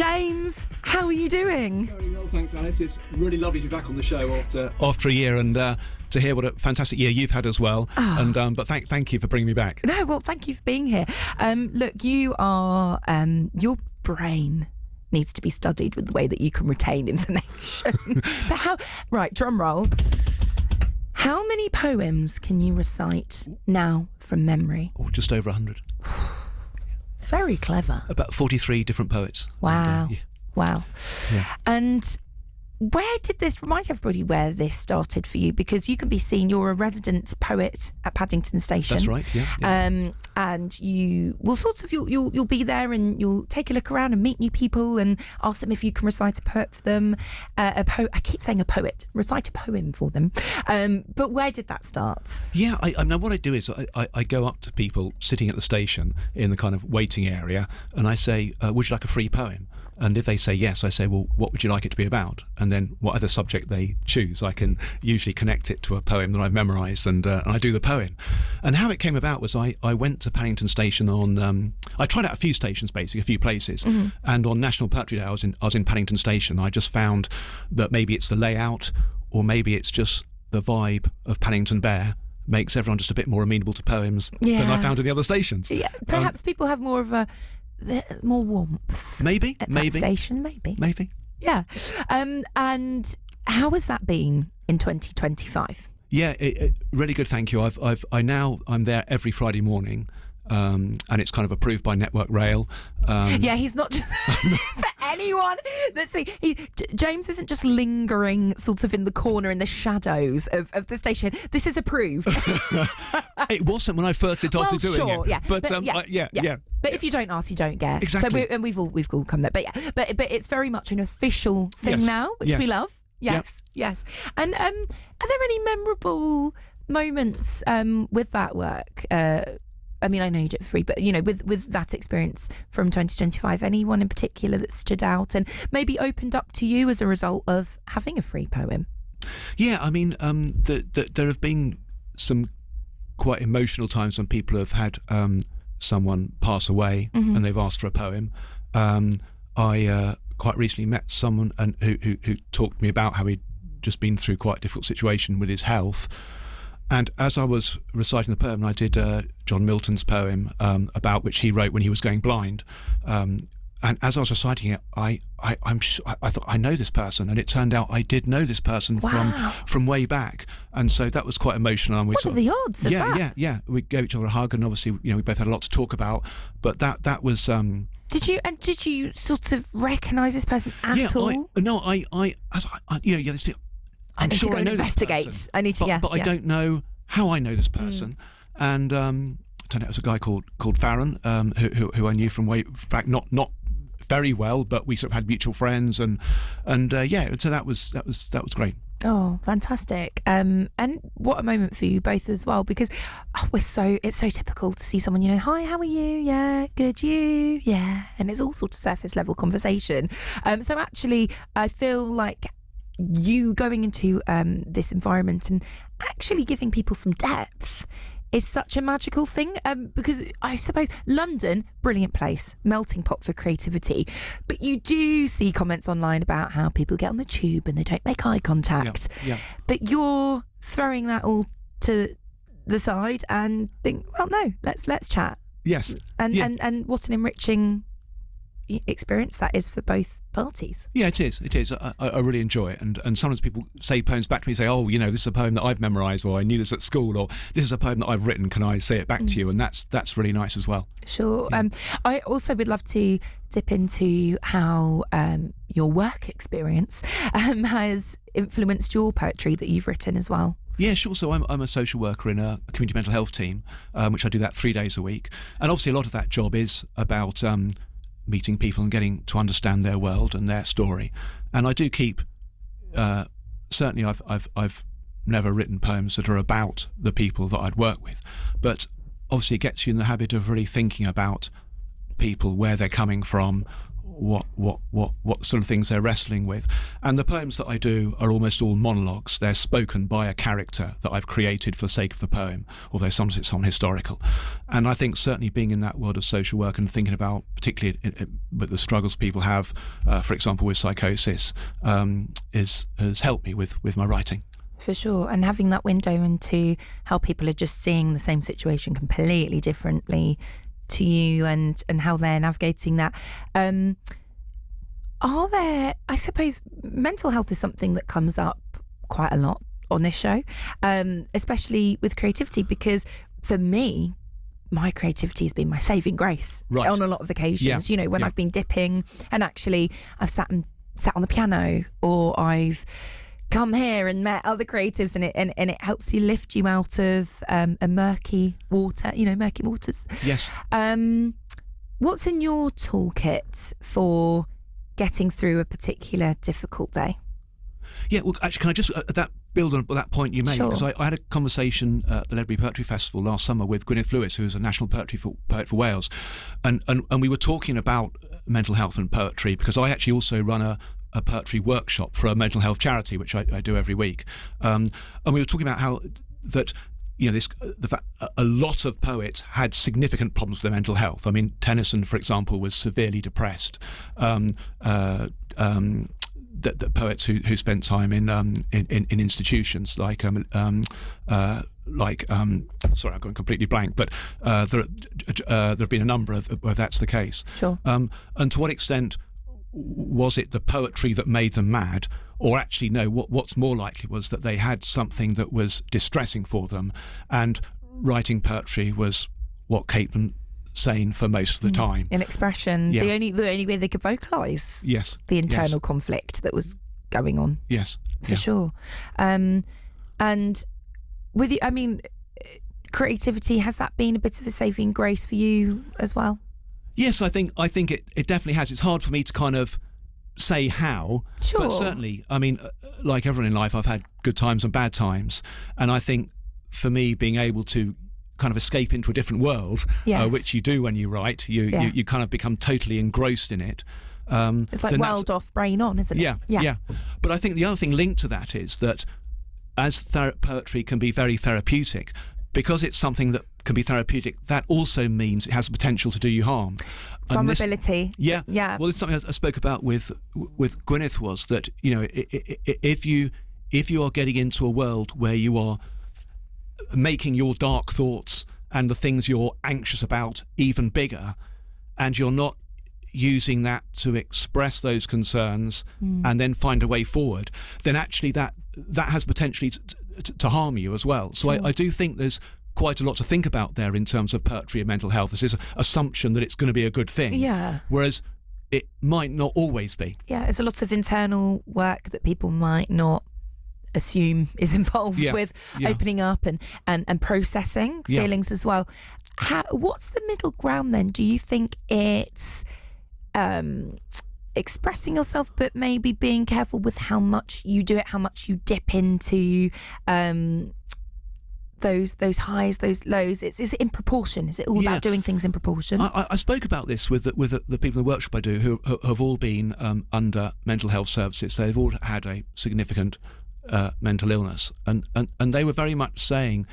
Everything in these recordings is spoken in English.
James, how are you doing? Very well, thanks, Alice. It's really lovely to be back on the show after a year, and to hear what a fantastic year you've had as well. And but thank you for bringing me back. No, well, thank you for being here. Look, you are your brain needs to be studied with the way that you can retain information. But right, drum roll. How many poems can you recite now from memory? Oh, just over 100. It's very clever. About 43 different poets. Wow. And, Wow. Yeah. And where did this, remind everybody where this started for you, because you can be seen, you're a resident poet at Paddington Station. That's right, yeah. And you will you'll be there and you'll take a look around and meet new people and ask them if you can recite a poet for them. I keep saying a poet, recite a poem for them. But where did that start? Yeah, I know what I do is I go up to people sitting at the station in the kind of waiting area and I say, would you like a free poem? And if they say yes, I say, well, what would you like it to be about? And then whatever subject they choose, I can usually connect it to a poem that I've memorised, and I do the poem. And how it came about was I went to Paddington Station on... I tried out a few stations, basically, a few places. Mm-hmm. And on National Poetry Day, I was in Paddington Station. I just found that maybe it's the layout, or maybe it's just the vibe of Paddington Bear makes everyone just a bit more amenable to poems than I found in the other stations. Yeah, perhaps people have more of more warmth. Maybe at that station, maybe. Yeah. And how has that been in 2025? Yeah, really good. Thank you. I'm there every Friday morning. And it's kind of approved by Network Rail. Yeah, he's not just for anyone. Let's see, James isn't just lingering sort of in the corner in the shadows of the station. This is approved. It wasn't when I first started doing it. Yeah. But yeah. But if you don't ask, you don't get. Exactly. So we've all come there. But yeah, but it's very much an official thing now, which we love. Yes. And are there any memorable moments with that work? I mean, I know you did it for free, but, you know, with that experience from 2025, anyone in particular that stood out and maybe opened up to you as a result of having a free poem? Yeah, I mean, there have been some quite emotional times when people have had someone pass away and they've asked for a poem. I quite recently met someone who talked to me about how he'd just been through quite a difficult situation with his health. And as I was reciting the poem, I did John Milton's poem about which he wrote when he was going blind. And as I was reciting it, I thought, I know this person, and it turned out I did know this person from way back, and so that was quite emotional. And what are the odds of that? Yeah. We gave each other a hug, and obviously, you know, we both had a lot to talk about. But that was. Did you sort of recognise this person at all? I need to go and investigate. I need to, but I don't know how I know this person. And turned out it was a guy called Farron, who I knew from way back, not very well, but we sort of had mutual friends, and so that was great. Oh, fantastic! And what a moment for you both as well, because it's so typical to see someone, you know, hi, how are you? Yeah, good, you? Yeah, and it's all sort of surface level conversation. So actually, I feel like you going into this environment and actually giving people some depth is such a magical thing, because I suppose London, brilliant place, melting pot for creativity, but you do see comments online about how people get on the tube and they don't make eye contact. Yeah. But you're throwing that all to the side and think, well, no, let's chat. Yes. And what an enriching experience that is for both parties. Yeah, it is. I really enjoy it, and sometimes people say poems back to me, say, oh, you know, this is a poem that I've memorised, or I knew this at school, or this is a poem that I've written, can I say it back to you? And that's really nice as well. Sure. Yeah. I also would love to dip into how your work experience has influenced your poetry that you've written as well. Yeah, sure. So I'm a social worker in a community mental health team, which I do that 3 days a week, and obviously a lot of that job is about meeting people and getting to understand their world and their story. And I do keep certainly I've never written poems that are about the people that I'd work with, but obviously it gets you in the habit of really thinking about people, where they're coming from, what sort of things they're wrestling with. And the poems that I do are almost all monologues. They're spoken by a character that I've created for the sake of the poem, although sometimes it's on historical. And I think certainly being in that world of social work and thinking about particularly with the struggles people have, for example with psychosis, has helped me with my writing. For sure. And having that window into how people are just seeing the same situation completely differently to you, and how they're navigating that. Are there, I suppose, mental health is something that comes up quite a lot on this show, especially with creativity, because for me, my creativity has been my saving grace on a lot of occasions. You know, when I've been dipping and actually I've sat on the piano, or I've come here and met other creatives, and it helps you lift you out of a murky water, murky waters. Yes. What's in your toolkit for getting through a particular difficult day? Yeah, well, actually, can I just build on that point you made? Sure. Because I had a conversation at the Ledbury Poetry Festival last summer with Gwyneth Lewis, who is a national poet for Wales, and we were talking about mental health and poetry, because I actually also run a poetry workshop for a mental health charity, which I do every week, and we were talking about how that the fact a lot of poets had significant problems with their mental health. I mean, Tennyson, for example, was severely depressed. The poets who spent time in institutions like sorry, I've gone completely blank, but there have been a number of where that's the case. Sure. And to what extent was it the poetry that made them mad, or actually no, what's more likely was that they had something that was distressing for them, and writing poetry was what kept them sane for most of the time. An expression, Yeah. the only way they could vocalise Yes. the internal Yes. conflict that was going on. Yes. For sure. And with you, I mean, creativity, has that been a bit of a saving grace for you as well? Yes, I think it definitely has. It's hard for me to kind of say how, Sure. but certainly, I mean, like everyone in life, I've had good times and bad times, and I think for me, being able to kind of escape into a different world, Yes. which you do when you write, you kind of become totally engrossed in it. It's like world off, brain on, isn't it? Yeah. But I think the other thing linked to that is that as poetry can be very therapeutic, because it's something that can be therapeutic, that also means it has the potential to do you harm. Vulnerability. Yeah. Yeah. Well, it's something I spoke about with Gwyneth, was that, if you are getting into a world where you are making your dark thoughts and the things you're anxious about even bigger, and you're not using that to express those concerns and then find a way forward, then actually that has potentially to harm you as well. So I do think there's quite a lot to think about there in terms of poetry and mental health. This is an assumption that it's going to be a good thing. Yeah. Whereas it might not always be. Yeah, there's a lot of internal work that people might not assume is involved with opening up and processing feelings as well. What's the middle ground then? Do you think it's expressing yourself, but maybe being careful with how much you do it, how much you dip into those highs, those lows? Is it in proportion? Is it all about doing things in proportion? I spoke about this with the people in the workshop I do, who have all been under mental health services. They've all had a significant mental illness, and they were very much saying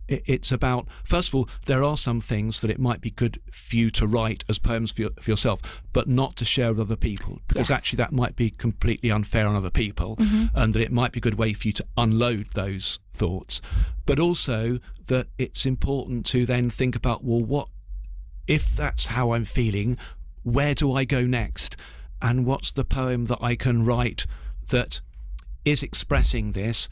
it's about, first of all, there are some things that it might be good for you to write as poems for yourself, but not to share with other people, because actually that might be completely unfair on other people, and that it might be a good way for you to unload those thoughts. But also that it's important to then think about, well, what if that's how I'm feeling, where do I go next, and what's the poem that I can write that is expressing this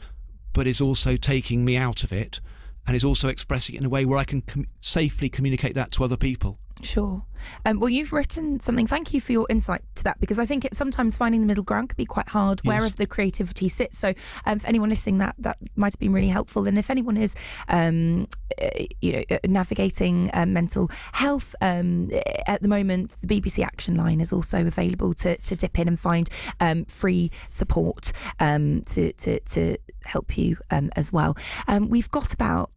but is also taking me out of it, and is also expressing it in a way where I can safely communicate that to other people. Sure. Well, you've written something. Thank you for your insight to that, because I think it's sometimes finding the middle ground can be quite hard wherever the creativity sits. So for anyone listening, that might have been really helpful. And if anyone is, navigating mental health at the moment, the BBC Action Line is also available to dip in and find free support to help you as well. We've got about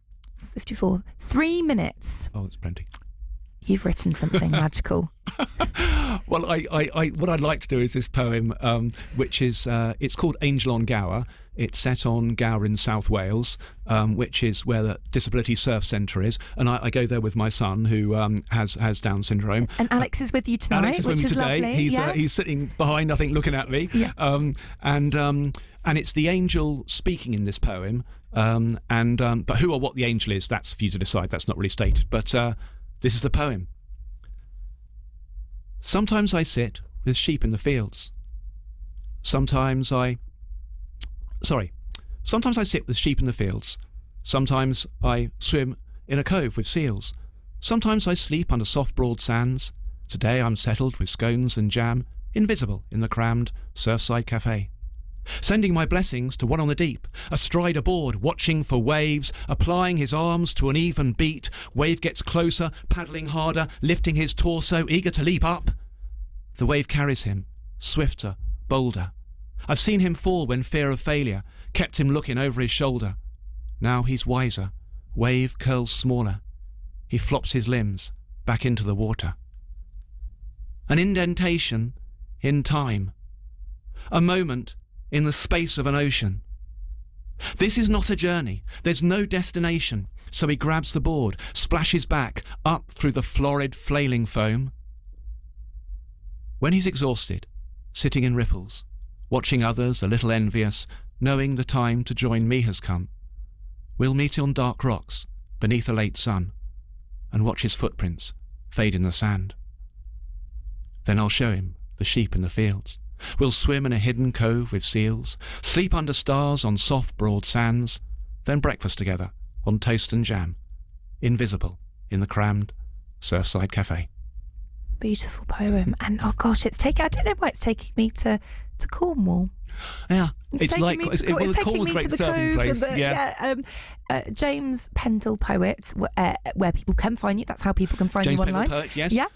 3 minutes. Oh, it's plenty. You've written something magical. Well, I what I'd like to do is this poem, which is it's called Angel on Gower. It's set on Gower in South Wales, which is where the Disability Surf Centre is, and I go there with my son who has Down syndrome. And Alex is with you tonight, Alex is with which me is today. lovely. He's sitting behind, I think, looking at me. Yeah. And it's the angel speaking in this poem. But who or what the angel is, that's for you to decide. That's not really stated. But this is the poem. Sometimes I sit with sheep in the fields. Sometimes I sit with sheep in the fields. Sometimes I swim in a cove with seals. Sometimes I sleep under soft broad sands. Today I'm settled with scones and jam, invisible in the crammed surfside cafe. Sending my blessings to one on the deep, astride a board, watching for waves, applying his arms to an even beat. Wave gets closer, paddling harder, lifting his torso, eager to leap up. The wave carries him, swifter, bolder. I've seen him fall when fear of failure kept him looking over his shoulder. Now he's wiser, wave curls smaller. He flops his limbs back into the water. An indentation in time. A moment in the space of an ocean. This is not a journey. There's no destination. So he grabs the board, splashes back, up through the florid, flailing foam. When he's exhausted, sitting in ripples, watching others a little envious, knowing the time to join me has come, we'll meet on dark rocks beneath a late sun and watch his footprints fade in the sand. Then I'll show him the sheep in the fields. We'll swim in a hidden cove with seals, sleep under stars on soft broad sands, then breakfast together on toast and jam, invisible in the crammed surfside cafe. Beautiful poem. And oh gosh, I don't know why it's taking me to Cornwall. Yeah, It's it's like taking me to Cornwall's a great the surfing cove. place. James Pendle, poet, where people can find you. That's how people can find James you Pendle, online. poet, yes. Yeah.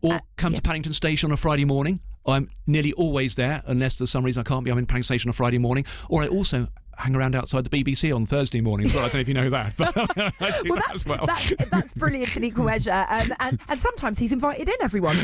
Or come to Paddington Station on a Friday morning. I'm nearly always there, unless there's some reason I can't be. I'm in Paddington Station on a Friday morning. Or I also hang around outside the BBC on Thursday mornings. Well, I don't know if you know that, but I do that as well. That's brilliant in equal measure. And sometimes he's invited in everyone.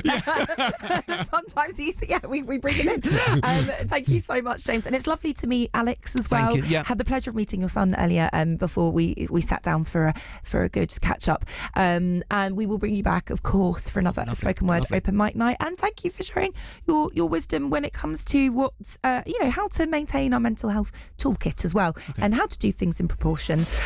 Sometimes we bring him in. Thank you so much, James. And it's lovely to meet Alex as well. Thank you. Yeah. Had the pleasure of meeting your son earlier before we sat down for a good catch up. And we will bring you back, of course, for another spoken word open mic night. And thank you for sharing your wisdom when it comes to what how to maintain our mental health toolkit as well, and how to do things in proportion.